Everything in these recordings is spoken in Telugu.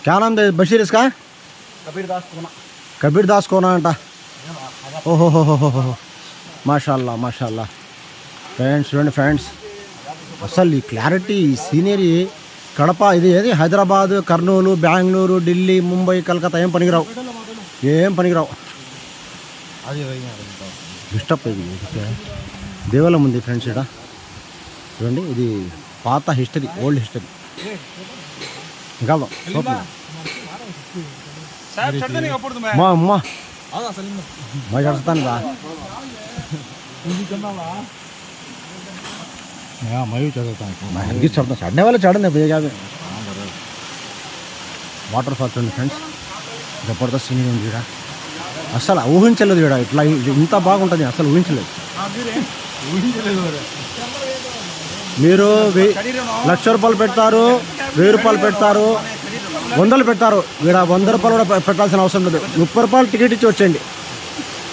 क्या नाम है बशीर इसका? कबीर दास कोना अंटा। ओहो हो माशाल्लाह माशाल्लाह ఫ్రెండ్స్ చూడండి ఫ్రెండ్స్, అసలు ఈ క్లారిటీ సీనరీ కడప ఇది ఏది హైదరాబాద్, కర్నూలు, బెంగళూరు, ఢిల్లీ, ముంబై, కలకత్తా ఏం పనికిరావు. డిస్టర్బ్ ఇది దేవాలయం ఉంది ఫ్రెండ్స్. ఇక్కడ చూడండి, ఇది పాత హిస్టరీ, ఓల్డ్ హిస్టరీ. ఇంకా మా అమ్మ మా చడతాను రా చడనే వాళ్ళు చడండి కాదు. వాటర్ ఫాల్స్ ఉంది ఫ్రెండ్స్, జబర్దస్త్ సీన్ ఉంది ఇక్కడ. అసలు ఊహించలేదు ఇక్కడ ఇట్లా ఇంత బాగుంటుంది, అసలు ఊహించలేదు. మీరు 1,00,000 రూపాయలు పెడతారు, 1000 రూపాయలు పెడతారు, 100 పెడతారు. ఇక్కడ 100 రూపాయలు కూడా పెట్టాల్సిన అవసరం లేదు. 30 రూపాయలు టికెట్ ఇచ్చి వచ్చేయండి.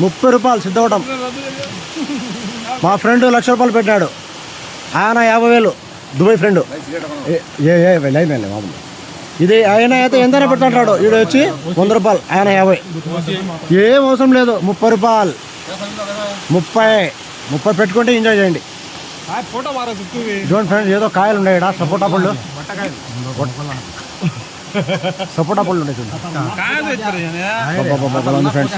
30 రూపాయలు సిద్ధవటం. మా ఫ్రెండ్ 1,00,000 రూపాయలు పెట్టాడు, ఆయన 50,000. దుబాయ్ ఫ్రెండ్ లైన్ వెళ్ళే మామూలు. ఇది ఆయన అయితే ఎంతైనా పెట్టంటాడు. ఈడ వచ్చి 100 రూపాయలు, ఆయన 50. ఏం అవసరం లేదు. 30 రూపాయలు, 30 పెట్టుకుంటే ఎంజాయ్ చేయండి. చూడండి ఫ్రెండ్స్, ఏదో కాయలు ఉన్నాయి ఇక్కడ, సపోటా పళ్ళు. సపోటా పళ్ళు ఉన్నాయి చూడండి ఫ్రెండ్స్.